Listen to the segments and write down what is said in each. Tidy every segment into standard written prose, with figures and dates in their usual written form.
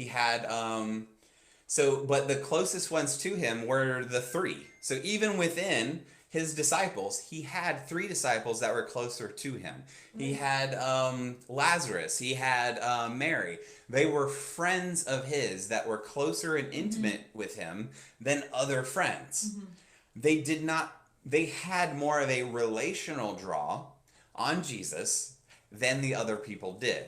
He had but the closest ones to him were the three. So even within his disciples, he had three disciples that were closer to him. He had Lazarus. He had Mary. They were friends of his that were closer and intimate with him than other friends. They did not. They had more of a relational draw on Jesus than the other people did.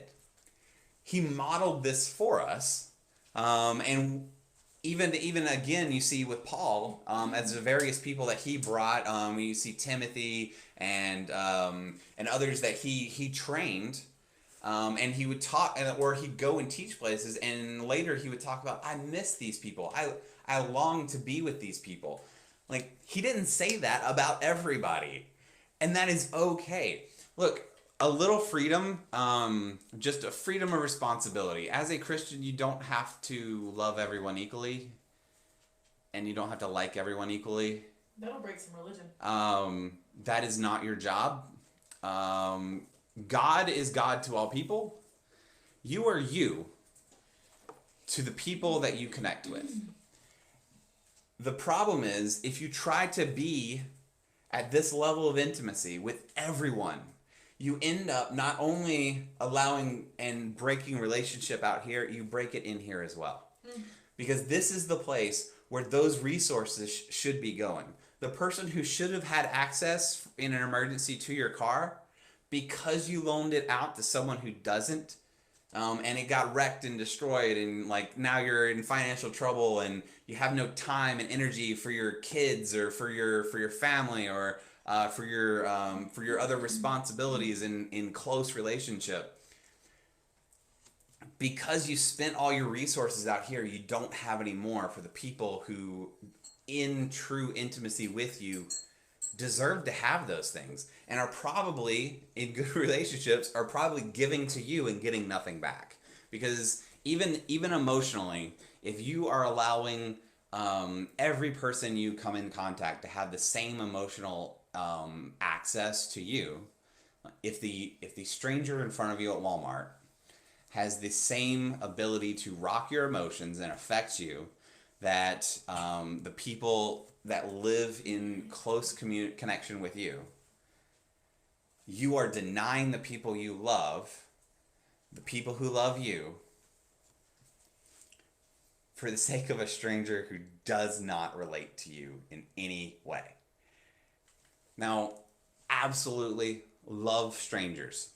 He modeled this for us, and even again, you see with Paul, as the various people that he brought, you see Timothy and others that he trained, and he would talk, or he'd go and teach places, and later he would talk about, I miss these people. I long to be with these people. Like, he didn't say that about everybody, and that is okay. Look, a little freedom, just a freedom of responsibility. As a Christian, you don't have to love everyone equally, and you don't have to like everyone equally. That'll break some religion. That is not your job. God is God to all people. You are you to the people that you connect with. The problem is, if you try to be at this level of intimacy with everyone, you end up not only allowing and breaking relationship out here, you break it in here as well. Because this is the place where those resources should be going. The person who should have had access in an emergency to your car, because you loaned it out to someone who doesn't, and it got wrecked and destroyed, and like now you're in financial trouble and you have no time and energy for your kids or for your family or for your other responsibilities in close relationship. Because you spent all your resources out here, you don't have any more for the people who, in true intimacy with you, deserve to have those things and are probably in good relationships, are probably giving to you and getting nothing back. Because even emotionally, if you are allowing every person you come in contact to have the same emotional access to you, if the stranger in front of you at Walmart has the same ability to rock your emotions and affect you that the people that live in close connection with you, you are denying the people you love, the people who love you, for the sake of a stranger who does not relate to you in any way. Now, absolutely love strangers.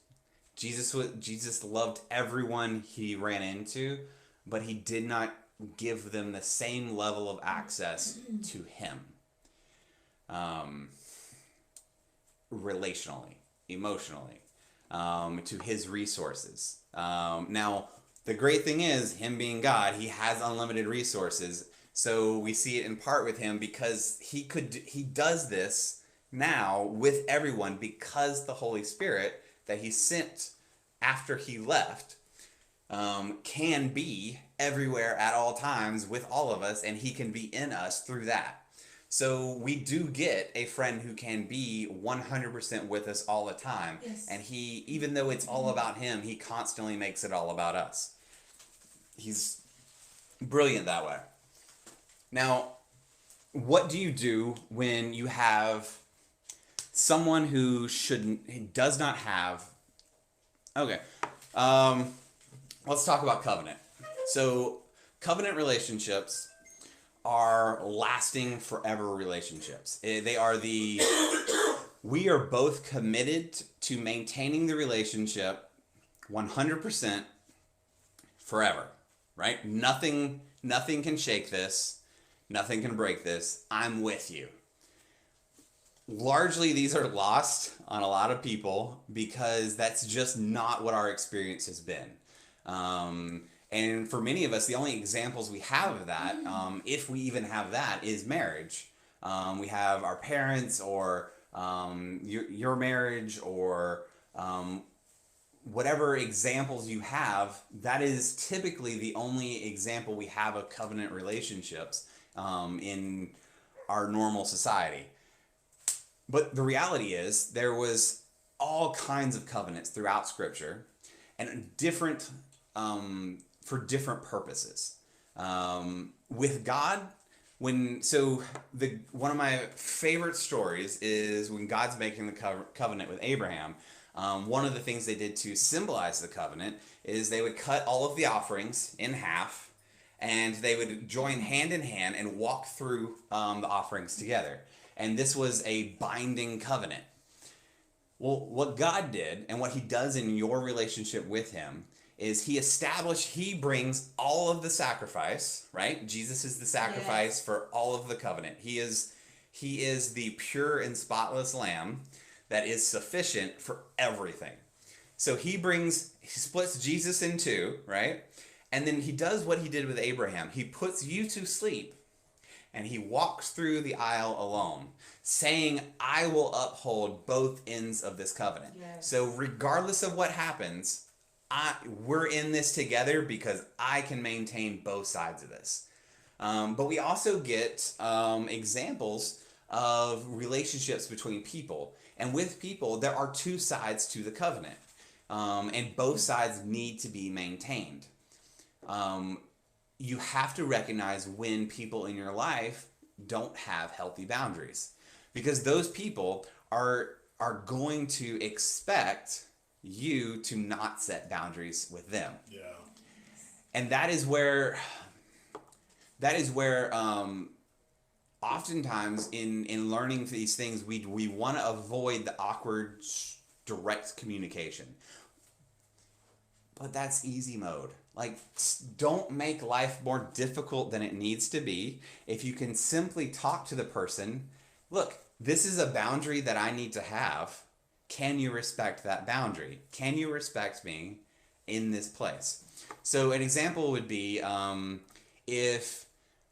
Jesus loved everyone he ran into, but he did not give them the same level of access to him. Relationally, emotionally, to his resources. Now, the great thing is, him being God, he has unlimited resources. So we see it in part with him because he does this now with everyone because the Holy Spirit that he sent after he left can be everywhere at all times with all of us, and he can be in us through that. So we do get a friend who can be 100% with us all the time. Yes. And he, even though it's all about him, he constantly makes it all about us. He's brilliant that way. Now, what do you do when you have someone who does not have... Okay. Let's talk about covenant. So, covenant relationships are lasting forever relationships. They are we are both committed to maintaining the relationship 100% forever, right? Nothing can shake this. Nothing can break this. I'm with you. Largely, these are lost on a lot of people because that's just not what our experience has been. And for many of us, the only examples we have of that, if we even have that, is marriage. We have our parents or your marriage or whatever examples you have. That is typically the only example we have of covenant relationships in our normal society. But the reality is there was all kinds of covenants throughout Scripture and different for different purposes. With God, one of my favorite stories is when God's making the covenant with Abraham. One of the things they did to symbolize the covenant is they would cut all of the offerings in half, and they would join hand in hand and walk through the offerings together. And this was a binding covenant. Well, what God did and what he does in your relationship with him is he brings all of the sacrifice, right? Jesus is the sacrifice for all of the covenant. He is the pure and spotless lamb that is sufficient for everything. So he splits Jesus in two, right? And then he does what he did with Abraham. He puts you to sleep and he walks through the aisle alone, saying, I will uphold both ends of this covenant. Yes. So regardless of what happens, we're in this together because I can maintain both sides of this. But we also get examples of relationships between people. And with people, there are two sides to the covenant. And both sides need to be maintained. You have to recognize when people in your life don't have healthy boundaries. Because those people are going to expect you to not set boundaries with them. Yeah. And that is where oftentimes in learning these things, we want to avoid the awkward, direct communication. But that's easy mode. Like, don't make life more difficult than it needs to be. If you can simply talk to the person, look, this is a boundary that I need to have. Can you respect that boundary? Can you respect me in this place? So an example would be if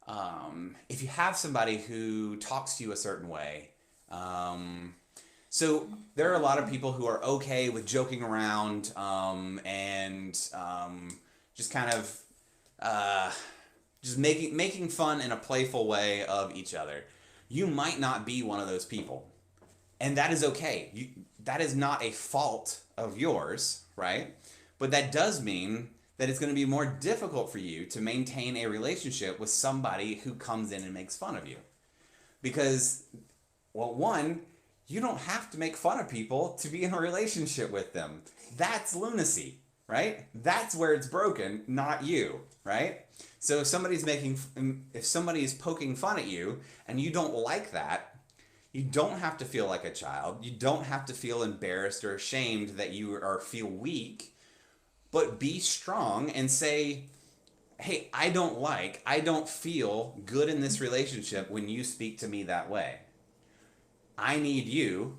you have somebody who talks to you a certain way. So there are a lot of people who are okay with joking around and just kind of just making fun in a playful way of each other. You might not be one of those people, and that is okay. That is not a fault of yours, right? But that does mean that it's going to be more difficult for you to maintain a relationship with somebody who comes in and makes fun of you. Because, well, one, you don't have to make fun of people to be in a relationship with them. That's lunacy, right? That's where it's broken, not you, right? So if somebody is poking fun at you and you don't like that, you don't have to feel like a child. You don't have to feel embarrassed or ashamed that you feel weak, but be strong and say, hey, I don't feel good in this relationship when you speak to me that way. I need you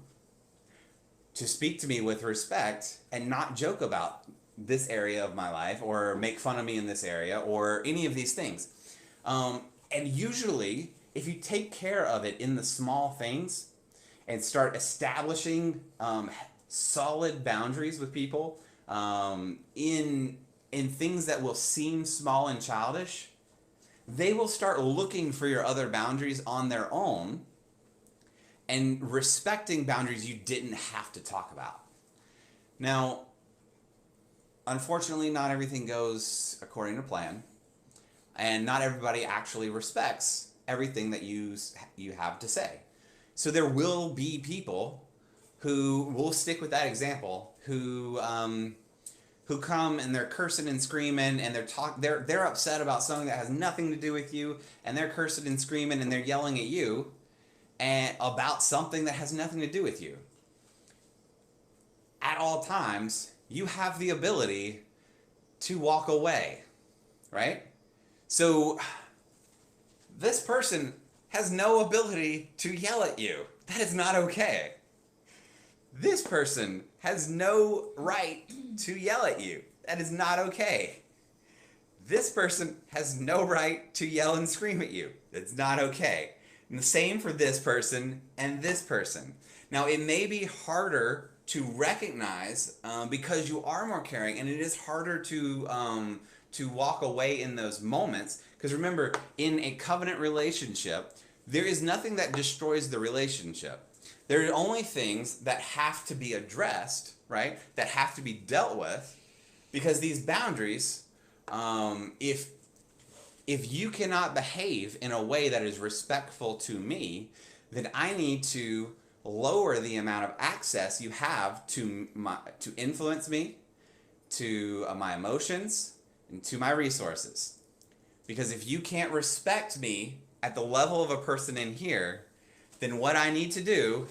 to speak to me with respect and not joke about this area of my life or make fun of me in this area or any of these things. And usually, if you take care of it in the small things and start establishing solid boundaries with people in things that will seem small and childish, they will start looking for your other boundaries on their own and respecting boundaries you didn't have to talk about. Now, unfortunately, not everything goes according to plan, and not everybody actually respects everything that you have to say. So there will be people who will stick with that example, who come and they're cursing and screaming and they're upset about something that has nothing to do with you, and they're cursing and screaming and they're yelling at you and about something that has nothing to do with you. At all times, you have the ability to walk away, right? So this person has no ability to yell at you. That is not okay. This person has no right to yell at you. That is not okay. This person has no right to yell and scream at you. That's not okay. And the same for this person and this person. Now, it may be harder to recognize because you are more caring, and it is harder to walk away in those moments. Because remember, in a covenant relationship, there is nothing that destroys the relationship. There are only things that have to be addressed, right? That have to be dealt with, because these boundaries if you cannot behave in a way that is respectful to me, then I need to lower the amount of access you have to influence me, to my emotions, and to my resources. Because if you can't respect me at the level of a person in here, then what I need to do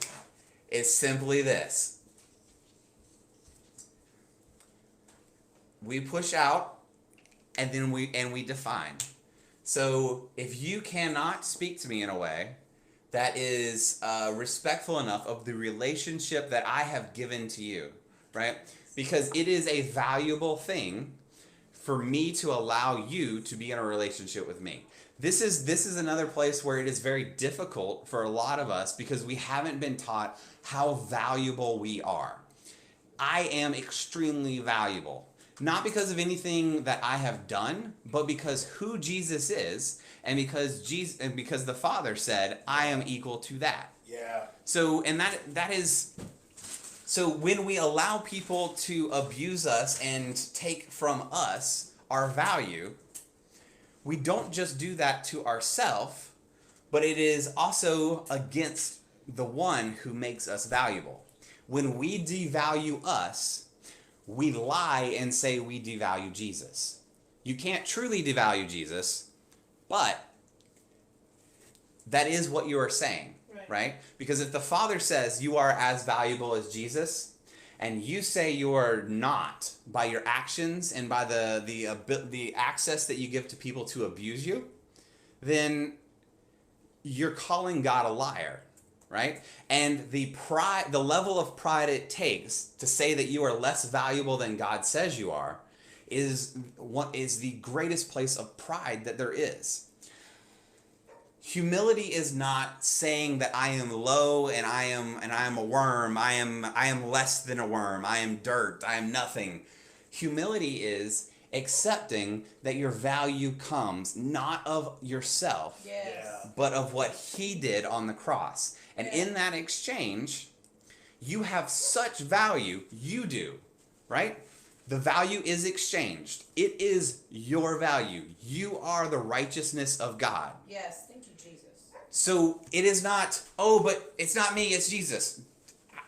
is simply this. We push out, and then we define. So if you cannot speak to me in a way that is respectful enough of the relationship that I have given to you, right? Because it is a valuable thing for me to allow you to be in a relationship with me. This is another place where it is very difficult for a lot of us because we haven't been taught how valuable we are. I am extremely valuable. Not because of anything that I have done, but because who Jesus is, and because the Father said, I am equal to that. Yeah. So, and that is, so when we allow people to abuse us and take from us our value, we don't just do that to ourselves, but it is also against the one who makes us valuable. When we devalue us, we lie and say we devalue Jesus. You can't truly devalue Jesus, but that is what you are saying, right? Because if the Father says you are as valuable as Jesus, and you say you are not by your actions and by the access that you give to people to abuse you, then you're calling God a liar. Right? And the level of pride it takes to say that you are less valuable than God says you are is the greatest place of pride that there is. Humility is not saying that I am low and I am a worm. I am less than a worm. I am dirt. I am nothing. Humility is accepting that your value comes not of yourself, Yes. but of what He did on the cross. And in that exchange, you have such value, you do, right? The value is exchanged. It is your value. You are the righteousness of God. Yes. Thank you, Jesus. So it is not, oh, but it's not me, it's Jesus.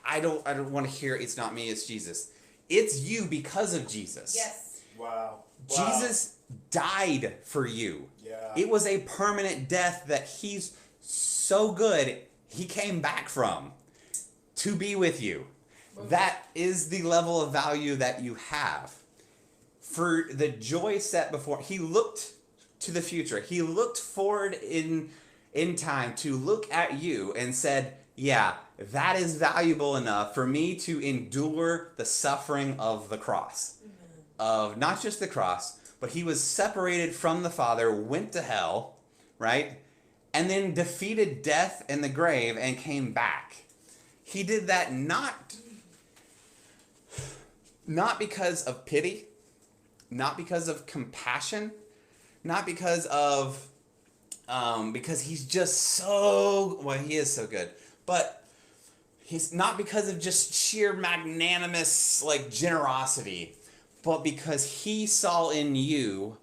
I don't want to hear it's not me, it's Jesus. It's you because of Jesus. Yes. Wow. Jesus died for you. Yeah. It was a permanent death that He's so good He came back from to be with you. That is the level of value that you have. For the joy set before, He looked to the future. He looked forward in time to look at you and said, yeah, that is valuable enough for me to endure the suffering of the cross. Of not just the cross, but He was separated from the Father, went to hell, right? And then defeated death and the grave and came back. He did that not because of pity, not because of compassion, not because of because He's just so, well, He is so good, but He's not because of just sheer magnanimous generosity, but because He saw in you.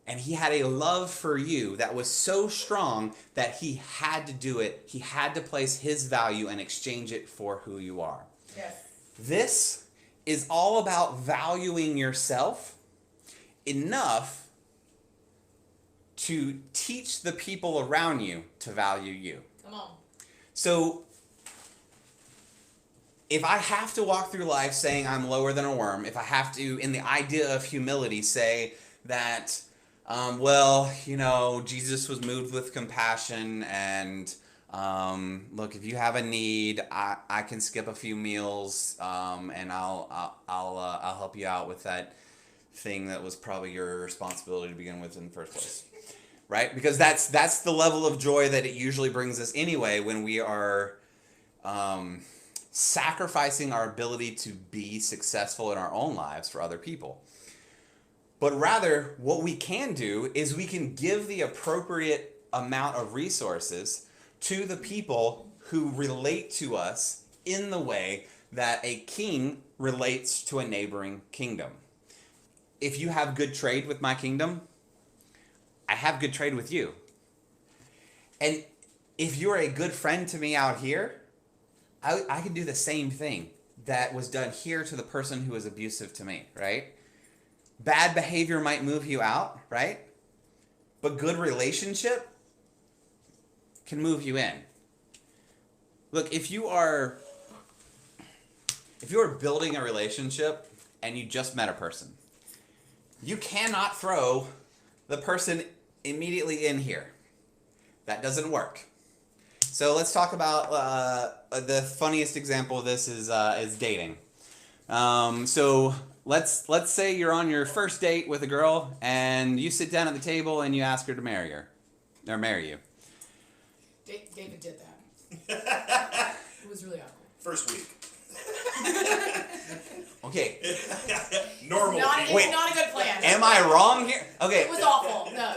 And He had a love for you that was so strong that He had to do it. He had to place His value and exchange it for who you are. Yes. This is all about valuing yourself enough to teach the people around you to value you. Come on. So if I have to walk through life saying I'm lower than a worm, if I have to, in the idea of humility, say that Jesus was moved with compassion, and look, if you have a need, I can skip a few meals, and I'll help you out with that thing that was probably your responsibility to begin with in the first place, right? Because that's the level of joy that it usually brings us anyway when we are sacrificing our ability to be successful in our own lives for other people. But rather, what we can do is we can give the appropriate amount of resources to the people who relate to us in the way that a king relates to a neighboring kingdom. if you have good trade with my kingdom, I have good trade with you. And if you're a good friend to me out here, I can do the same thing that was done here to the person who was abusive to me, right? Bad behavior might move you out, right? But good relationship can move you in. Look, if you are building a relationship and you just met a person, you cannot throw the person immediately in here. That doesn't work. So let's talk about the funniest example of this is dating. So let's say you're on your first date with a girl and you sit down at the table and you ask her to marry her or marry you. David did that. It was really awkward. First week. Okay. Normal. Not a good plan. Am I wrong here? Okay. It was awful. No.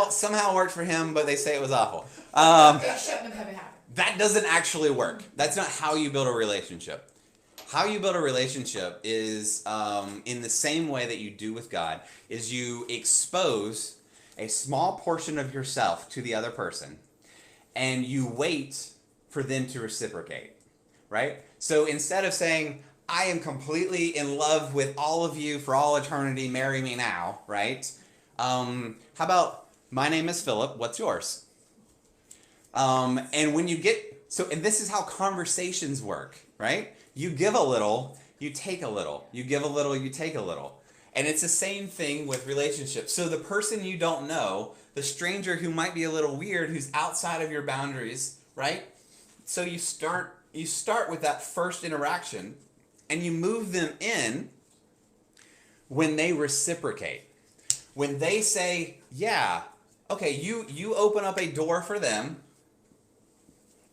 Somehow it worked for him, but they say it was awful. It shouldn't have happened. That doesn't actually work. That's not how you build a relationship. How you build a relationship is in the same way that you do with God, is you expose a small portion of yourself to the other person, and you wait for them to reciprocate, right? So instead of saying, I am completely in love with all of you for all eternity, marry me now, right? How about, my name is Philip, what's yours? And when you get, and this is how conversations work, right? You give a little, you take a little. You give a little, you take a little. And it's the same thing with relationships. So the person you don't know, the stranger who might be a little weird, who's outside of your boundaries, right? So you start with that first interaction, and you move them in when they reciprocate. When they say, yeah, okay, you open up a door for them,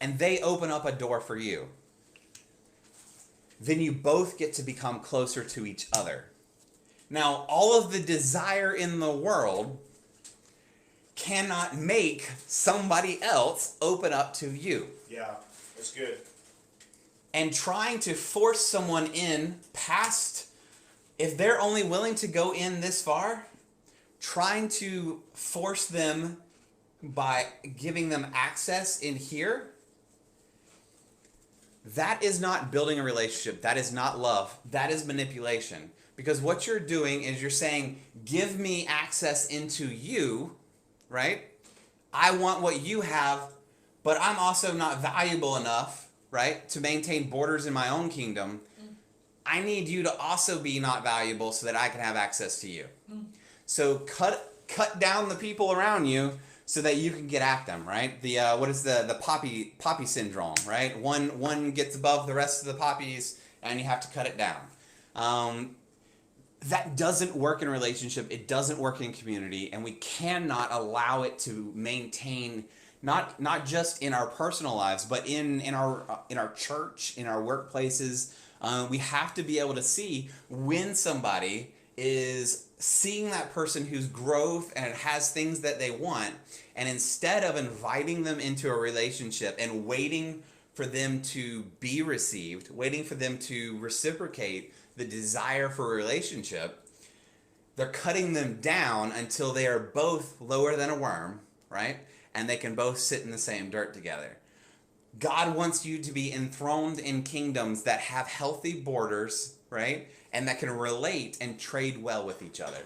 and they open up a door for you. Then you both get to become closer to each other. Now, all of the desire in the world cannot make somebody else open up to you. Yeah, that's good. And trying to force someone in past, if they're only willing to go in this far, trying to force them by giving them access in here, that is not building a relationship. That is not love. That is manipulation. Because what you're doing is you're saying, give me access into you, right? I want what you have, but I'm also not valuable enough, right, to maintain borders in my own kingdom. I need you to also be not valuable so that I can have access to you. So cut down the people around you so that you can get at them, right? The what is the poppy syndrome, right? One gets above the rest of the poppies, and you have to cut it down. That doesn't work in a relationship. It doesn't work in community, and we cannot allow it to maintain not just in our personal lives, but in our church, in our workplaces. We have to be able to see when somebody is seeing that person whose growth and has things that they want, and instead of inviting them into a relationship and waiting for them to be received, waiting for them to reciprocate the desire for a relationship, they're cutting them down until they are both lower than a worm, right? And they can both sit in the same dirt together. God wants you to be enthroned in kingdoms that have healthy borders, right? And that can relate and trade well with each other.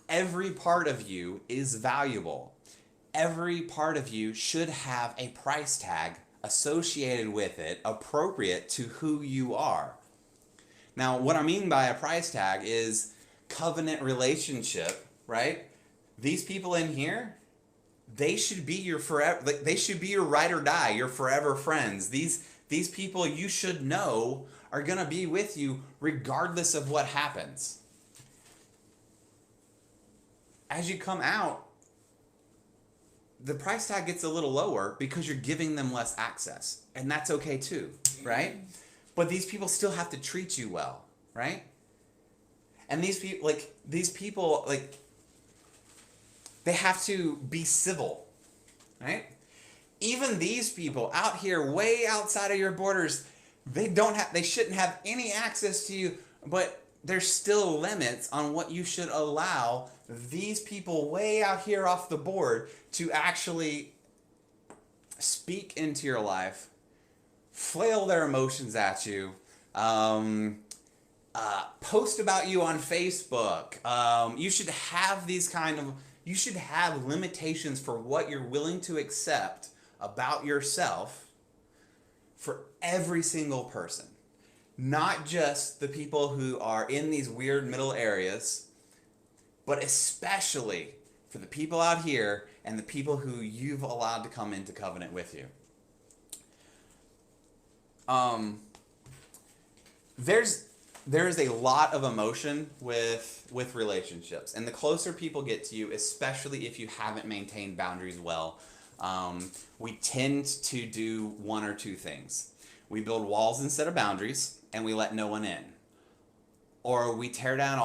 Every part of you is valuable. Every part of you should have a price tag associated with it, appropriate to who you are. Now, what I mean by a price tag is covenant relationship, right? These people in here, they should be your forever, they should be your ride or die, your forever friends. These people you should know are going to be with you regardless of what happens. As you come out, the price tag gets a little lower because you're giving them less access. And that's okay too, right? But these people still have to treat you well, right? And these people, they have to be civil, right? Even these people out here, way outside of your borders, they shouldn't have any access to you, but there's still limits on what you should allow these people way out here off the board to actually speak into your life, flail their emotions at you, post about you on Facebook. You should have you should have limitations for what you're willing to accept about yourself for every single person. Not just the people who are in these weird middle areas, but especially for the people out here and the people who you've allowed to come into covenant with you. There's a lot of emotion with relationships, and the closer people get to you, especially if you haven't maintained boundaries well, we tend to do one or two things. We build walls instead of boundaries, and we let no one in, or we tear down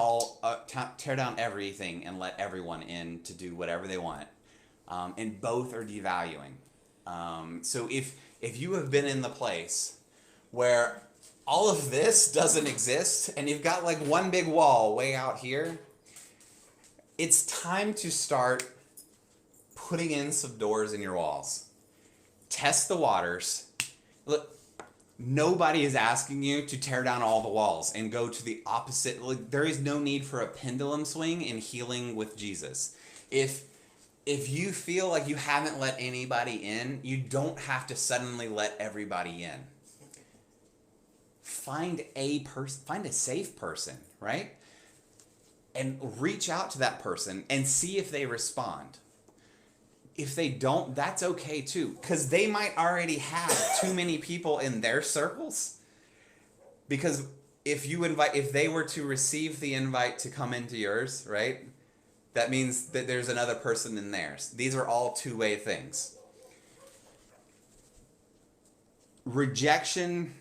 everything and let everyone in to do whatever they want, and both are devaluing. So if you have been in the place where all of this doesn't exist and you've got like one big wall way out here, it's time to start putting in some doors in your walls. Test the waters. Look, nobody is asking you to tear down all the walls and go to the opposite. Like, there is no need for a pendulum swing in healing with Jesus. If you feel like you haven't let anybody in, you don't have to suddenly let everybody in. Find a safe person, right? And reach out to that person and see if they respond. If they don't, that's okay too, because they might already have too many people in their circles. Because if they were to receive the invite to come into yours, right? That means that there's another person in theirs. These are all two-way things. Rejection.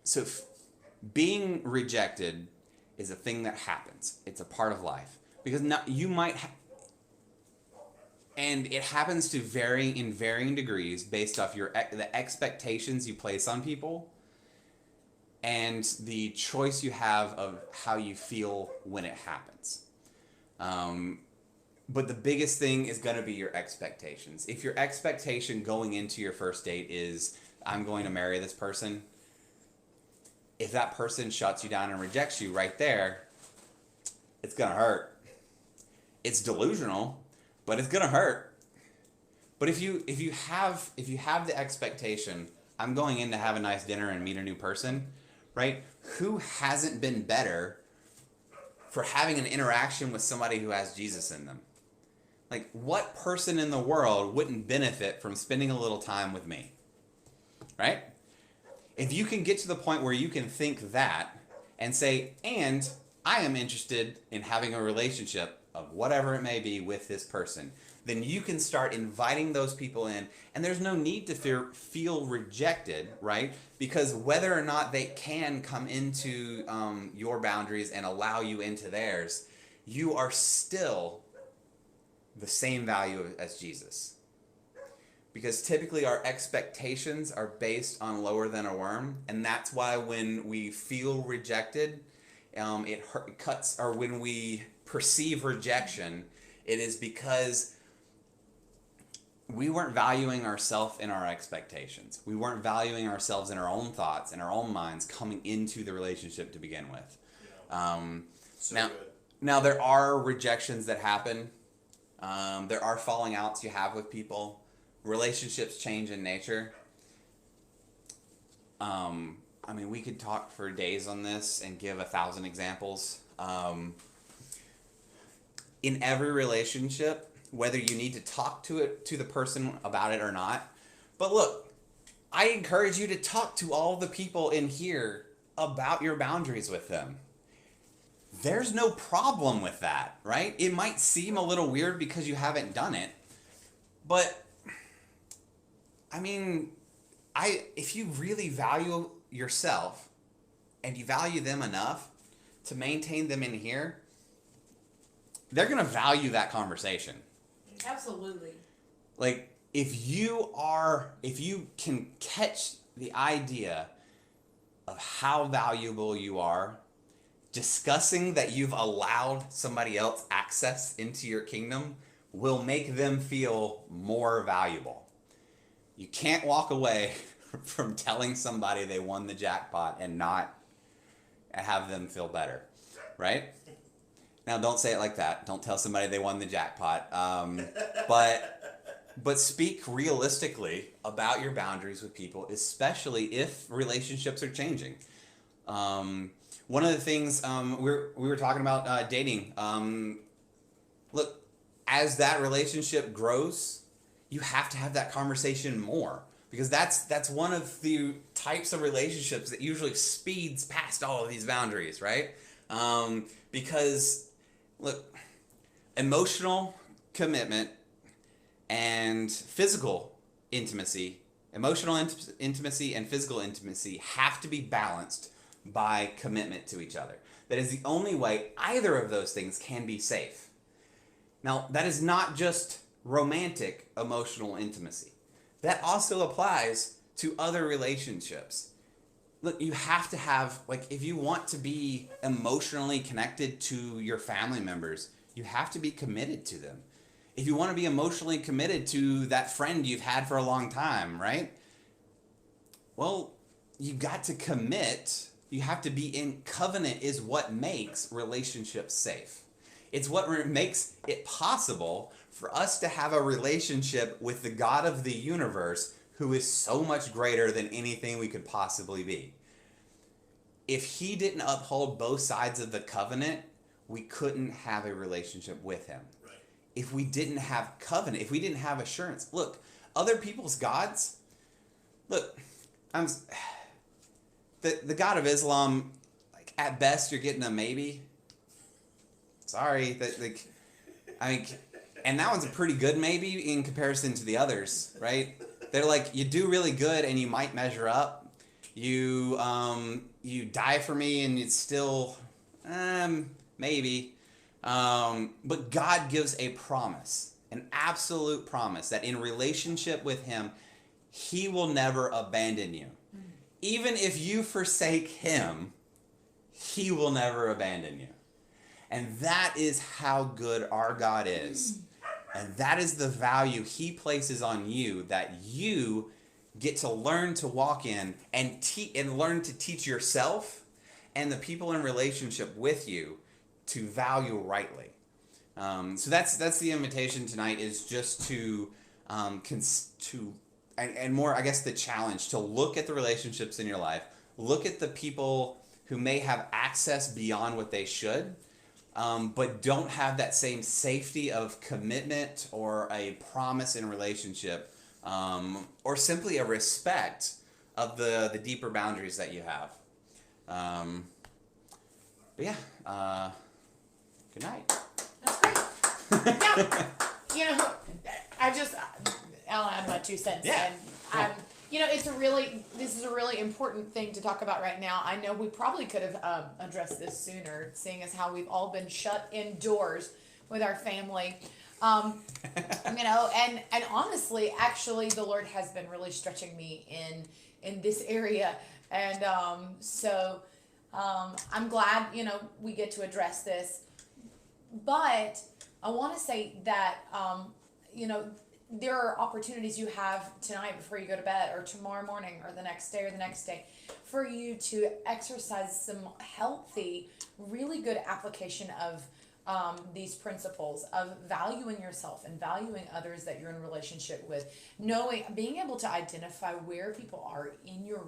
So being rejected is a thing that happens. It's a part of life. Because now you might and it happens in varying degrees based off the expectations you place on people and the choice you have of how you feel when it happens. But the biggest thing is going to be your expectations. If your expectation going into your first date is, I'm going to marry this person, if that person shuts you down and rejects you right there, it's going to hurt. It's delusional, but it's going to hurt. But if you have the expectation, I'm going in to have a nice dinner and meet a new person, right? Who hasn't been better for having an interaction with somebody who has Jesus in them? Like, what person in the world wouldn't benefit from spending a little time with me? Right? If you can get to the point where you can think that and say, and I am interested in having a relationship of whatever it may be with this person, then you can start inviting those people in, and there's no need to feel rejected, right? Because whether or not they can come into your boundaries and allow you into theirs, you are still the same value as Jesus. Because typically our expectations are based on lower than a worm, and that's why when we feel rejected, it cuts, or when we perceive rejection, it is because we weren't valuing ourselves in our expectations. We weren't valuing ourselves in our own thoughts, in our own minds, coming into the relationship to begin with. Yeah. Now there are rejections that happen. There are falling outs you have with people. Relationships change in nature. I mean, we could talk for days on this and give 1,000 examples. In every relationship, whether you need to talk to the person about it or not, but look, I encourage you to talk to all the people in here about your boundaries with them. There's no problem with that, right? It might seem a little weird because you haven't done it, but I mean, if you really value yourself and you value them enough to maintain them in here, they're going to value that conversation. Absolutely. Like, if you can catch the idea of how valuable you are discussing that you've allowed somebody else access into your kingdom will make them feel more valuable. You can't walk away from telling somebody they won the jackpot and not have them feel better, right? Now, don't say it like that. Don't tell somebody they won the jackpot. But speak realistically about your boundaries with people, especially if relationships are changing. One of the things we were talking about dating. Look, as that relationship grows, you have to have that conversation more, because that's one of the types of relationships that usually speeds past all of these boundaries, right? Because look, emotional commitment and physical intimacy, intimacy and physical intimacy have to be balanced by commitment to each other. That is the only way either of those things can be safe. Now, that is not just romantic emotional intimacy. That also applies to other relationships. Look, you have to have, like, if you want to be emotionally connected to your family members, you have to be committed to them. If you want to be emotionally committed to that friend you've had for a long time, right? Well, you got to commit. You have to be in covenant is what makes relationships safe. It's what makes it possible for us to have a relationship with the God of the universe, who is so much greater than anything we could possibly be. If he didn't uphold both sides of the covenant, we couldn't have a relationship with him. Right. If we didn't have covenant, if we didn't have assurance, look, other people's gods, look, the God of Islam, like, at best you're getting a maybe. Sorry, and that one's a pretty good maybe in comparison to the others, right? They're like, you do really good and you might measure up. You die for me and it's still maybe. But God gives a promise, an absolute promise, that in relationship with him, he will never abandon you. Even if you forsake him, he will never abandon you. And that is how good our God is. And that is the value he places on you, that you get to learn to walk in and learn to teach yourself and the people in relationship with you to value rightly. So that's the invitation tonight, is just to and more, I guess, the challenge to look at the relationships in your life, look at the people who may have access beyond what they should, but don't have that same safety of commitment or a promise in relationship, or simply a respect of the deeper boundaries that you have. But yeah, good night. That's great. Yeah. You know, I'll add my 2 cents. Yeah. And this is a really important thing to talk about right now. I know we probably could have addressed this sooner, seeing as how we've all been shut indoors with our family. And honestly, actually, the Lord has been really stretching me in this area. And so I'm glad, we get to address this. But I want to say that, there are opportunities you have tonight before you go to bed, or tomorrow morning, or the next day, for you to exercise some healthy, really good application of these principles of valuing yourself and valuing others that you're in relationship with, being able to identify where people are in your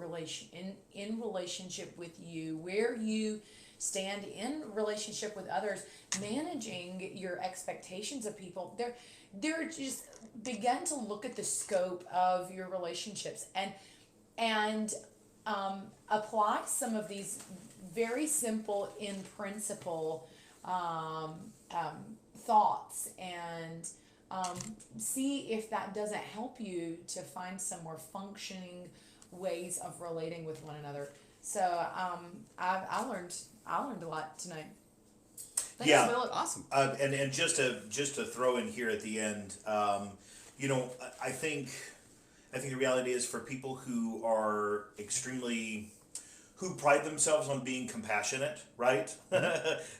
in relationship with you, where you stand in relationship with others, managing your expectations of people. They're just begin to look at the scope of your relationships and apply some of these very simple in principle thoughts, and see if that doesn't help you to find some more functioning ways of relating with one another. So I learned a lot tonight. Thanks, Yeah. Philip. Awesome. And just to throw in here at the end, I think the reality is, for people who are extremely who pride themselves on being compassionate, right?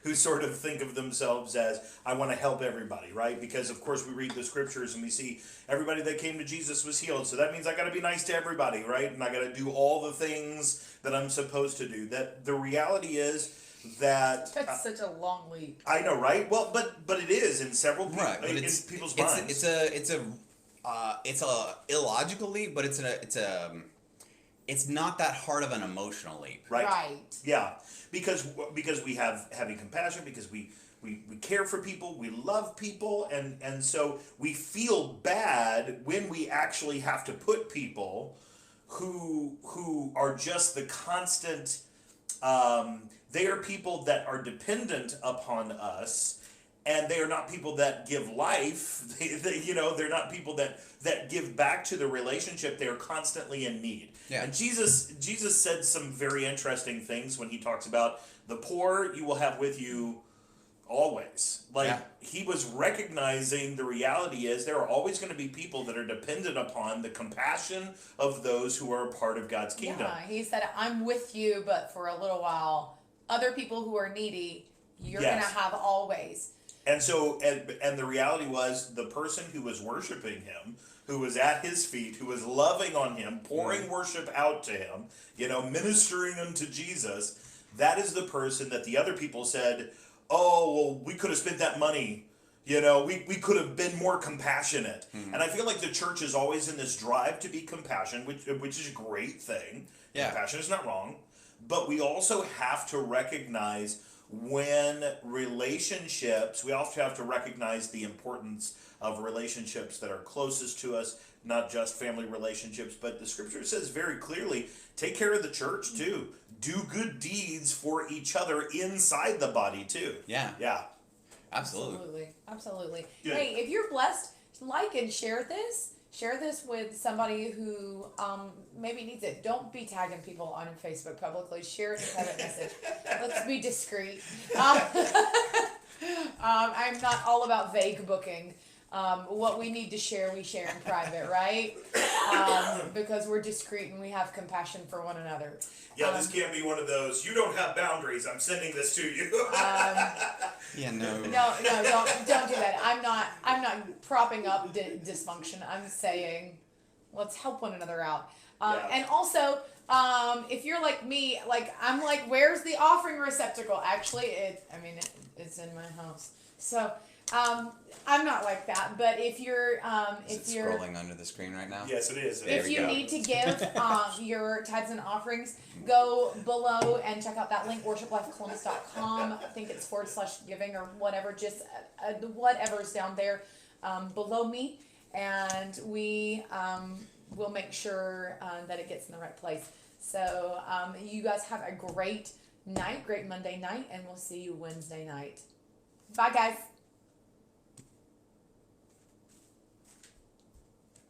Who sort of think of themselves as, I want to help everybody, right? Because of course we read the scriptures and we see everybody that came to Jesus was healed. So that means I got to be nice to everybody, right? And I got to do all the things that I'm supposed to do. That the reality is that That's such a long leap. I know, right? Well, but it is in several Right, but in it's people's it's minds. it's a illogical leap, but it's not that hard of an emotional leap. Right. Yeah, because we have having compassion, because we care for people, we love people, and so we feel bad when we actually have to put people who are just the constant. They are people that are dependent upon us, and they are not people that give life. They're not people that give back to the relationship. They are constantly in need. Yeah. And Jesus said some very interesting things when he talks about the poor you will have with you always. Like, Yeah. he was recognizing the reality is there are always going to be people that are dependent upon the compassion of those who are a part of God's kingdom. Yeah, he said, I'm with you, but for a little while. Other people who are needy, you're Yes. going to have always. And so, and the reality was the person who was worshiping him, who was at his feet, who was loving on him, pouring worship out to him, ministering unto Jesus, that is the person that the other people said, oh, well, we could have spent that money. We could have been more compassionate. And I feel like the church is always in this drive to be compassionate, which is a great thing. Yeah. Compassion is not wrong. But we also have to recognize when relationships, we also have to recognize the importance of relationships that are closest to us, not just family relationships, but the scripture says very clearly, take care of the church too. Do good deeds for each other inside the body too. Yeah. Yeah. Absolutely. Absolutely. Yeah. Hey, if you're blessed, like and share this. Share this with somebody who maybe needs it. Don't be tagging people on Facebook publicly. Share it in a private message. Let's be discreet. I'm not all about vague booking. What we need to share, we share in private, right? Because we're discreet and we have compassion for one another. Yeah, this can't be one of those, you don't have boundaries, I'm sending this to you. Yeah, no. No, don't do that. I'm not propping up dysfunction. I'm saying, let's help one another out. Yeah. And also, if you're like me, I'm like, where's the offering receptacle? Actually, it's in my house. So, I'm not like that. But if you're, Is it scrolling under the screen right now? Yes, it is. There if we you go. need to give your tithes and offerings, go below and check out that link, worshiplifecolumbus.com. I think it's /giving or whatever, just whatever's down there below me. And we will make sure that it gets in the right place. So you guys have a great night, great Monday night, and we'll see you Wednesday night. Bye, guys.